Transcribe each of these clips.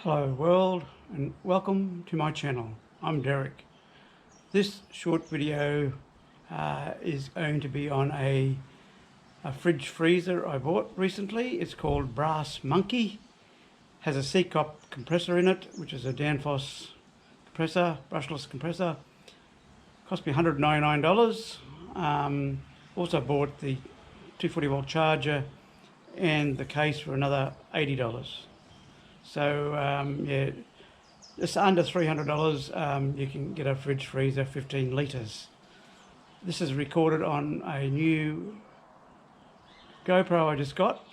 Hello world and welcome to my channel. I'm Derek. This short video is going to be on a fridge freezer I bought recently. It's called Brass Monkey. Has a Secop compressor in it, which is a Danfoss compressor, brushless compressor. Cost me $199. Also bought the 240 volt charger and the case for another $80. So yeah, just under $300 you can get a fridge freezer 15 litres. This is recorded on a new GoPro I just got.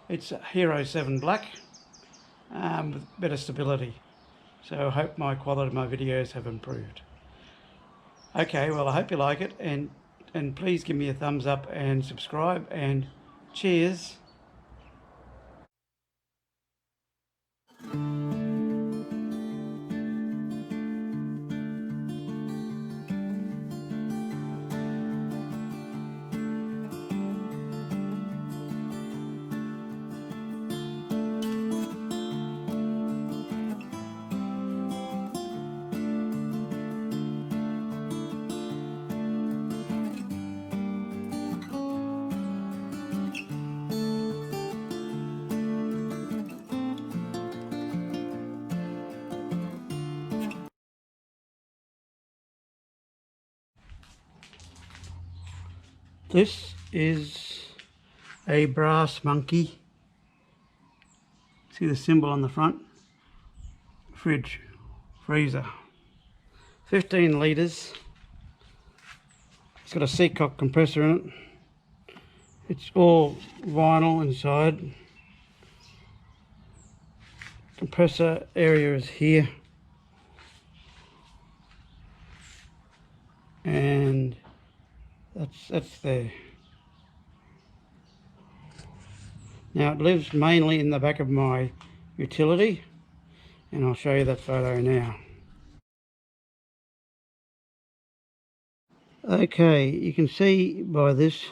It's a Hero 7 Black with better stability. So I hope my quality of my videos have improved. Okay, well I hope you like it, and please give me a thumbs up and subscribe, and cheers. This is a Brass Monkey. See the symbol on the front? Fridge, freezer. 15 litres. It's got a Secop compressor in it. It's all vinyl inside. Compressor area is here. And that's there. Now it lives mainly in the back of my utility, and I'll show you that photo now. Okay, you can see by this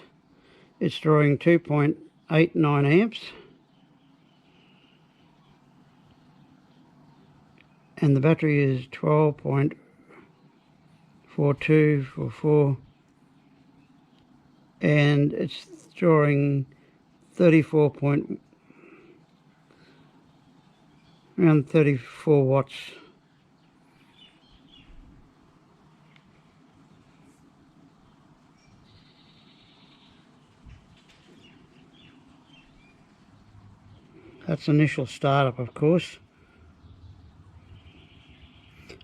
it's drawing 2.89 amps, and the battery is 12.4244, and it's drawing 34 watts. That's initial startup, of course.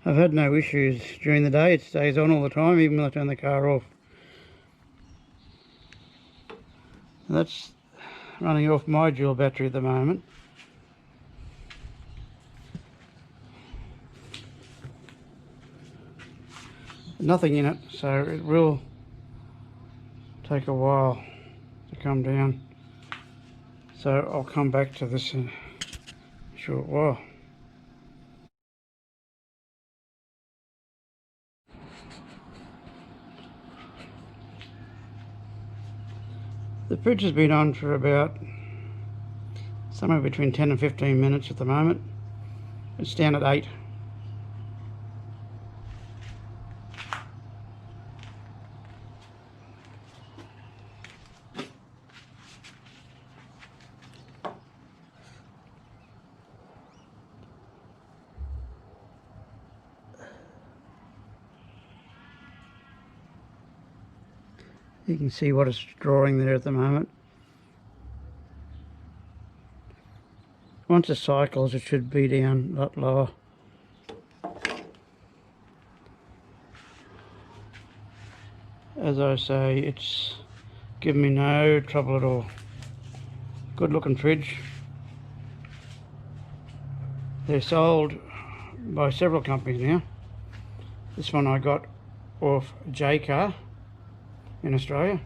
I've had no issues during the day. It stays on all the time, even when I turn the car off. That's running off my dual battery at the moment. Nothing in it, so it will take a while to come down. So I'll come back to this in a short while. The fridge has been on for about somewhere between 10 and 15 minutes at the moment. It's down at 8. You can see what it's drawing there at the moment. Once it cycles, it should be down a lot lower. As I say, it's given me no trouble at all. Good looking fridge. They're sold by several companies now. This one I got off J-Car in Australia.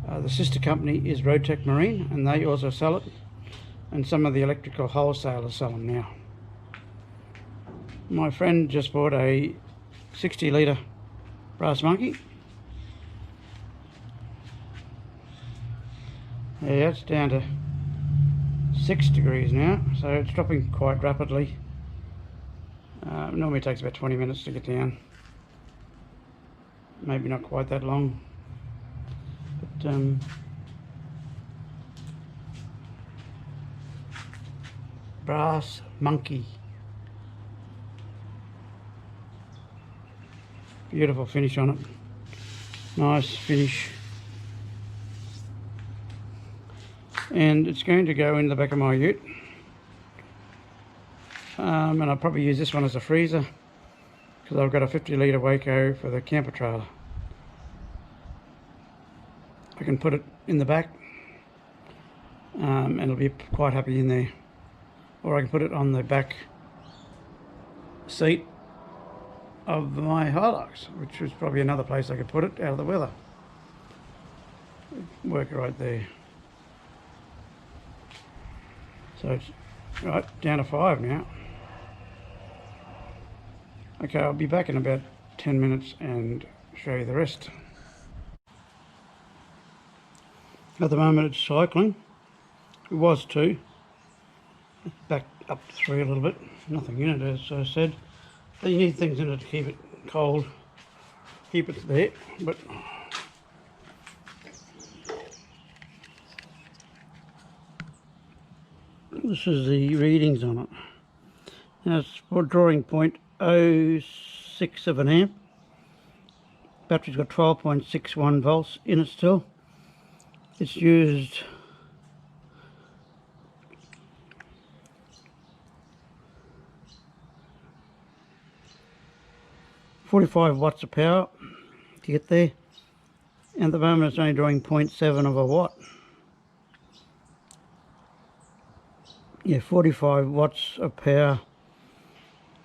The sister company is Rotec Marine, and they also sell it, and some of the electrical wholesalers sell them now. My friend just bought a 60 litre Brass Monkey. Yeah, it's down to 6 degrees now, so it's dropping quite rapidly. Normally it takes about 20 minutes to get down. Maybe not quite that long, but brass monkey. Beautiful finish on it. Nice finish. And it's going to go in the back of my ute. And I'll probably use this one as a freezer because I've got a 50 litre Waco for the camper trailer. I can put it in the back and it'll be quite happy in there. Or I can put it on the back seat of my Hilux, which is probably another place I could put it out of the weather. Work right there. So it's right down to 5 now. Okay, I'll be back in about 10 minutes and show you the rest. At the moment it's cycling. It was 2. Back up to 3 a little bit. Nothing in it, as I said. You need things in it to keep it cold, keep it there, but this is the readings on it. Now it's for drawing point 0.06 of an amp. Battery's got 12.61 volts in it still. It's used 45 watts of power to get there, and at the moment it's only drawing 0.7 of a watt. Yeah, 45 watts of power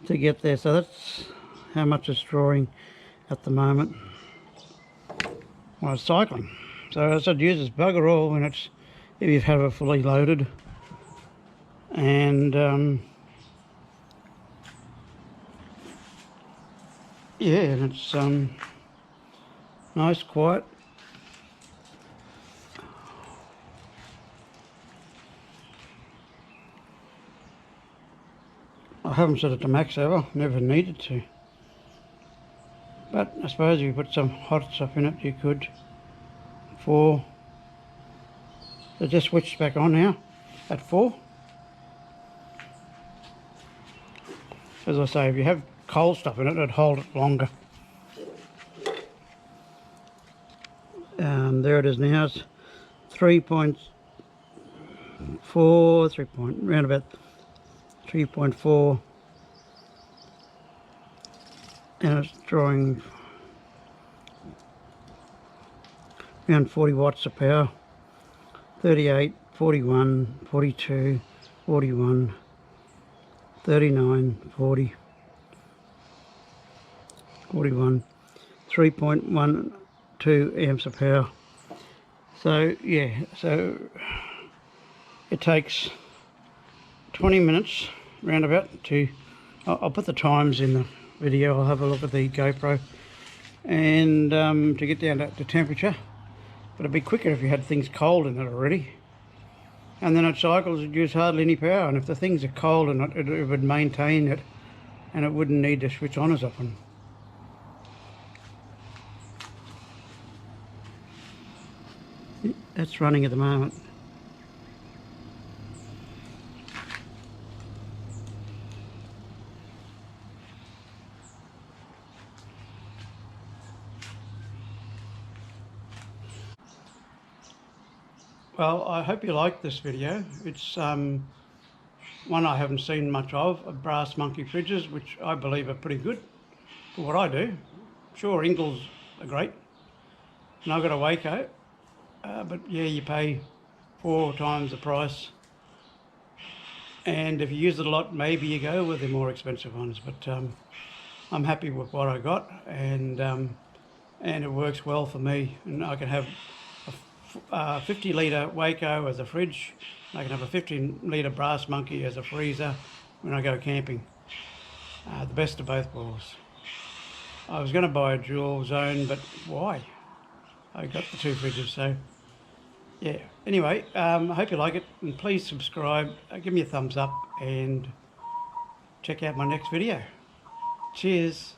to get there, so that's how much it's drawing at the moment while it's cycling. So as I said, use this bugger all when it's, if you have it fully loaded, and yeah, and it's nice, quiet. I haven't set it to max ever, never needed to. But I suppose if you put some hot stuff in it, you could. So just switched back on now at 4. As I say, if you have cold stuff in it, it'd hold it longer. There it is now. It's 3.4, round about 3.4, and it's drawing around 40 watts of power. 38, 41, 42, 41, 39, 40, 41, 3.12 amps of power. So yeah, so it takes 20 minutes roundabout to, I'll put the times in the video. I'll have a look at the GoPro, and to get down to temperature. But it'd be quicker if you had things cold in it already. And then it cycles, it uses hardly any power, and if the things are cold in it, it would maintain it, and it wouldn't need to switch on as often. That's running at the moment. Well, I hope you liked this video. It's one I haven't seen much of brass monkey fridges, which I believe are pretty good for what I do. Sure, Ingles are great, and I've got a Waco, but yeah, you pay 4 times the price, and if you use it a lot, maybe you go with the more expensive ones, but I'm happy with what I got, and it works well for me, and I can have a 50 litre Waco as a fridge. I can have a 15 litre brass monkey as a freezer when I go camping. The best of both worlds. I was going to buy a dual zone, but why? I got the 2 fridges, so yeah. Anyway, I hope you like it, and please subscribe, give me a thumbs up, and check out my next video. Cheers.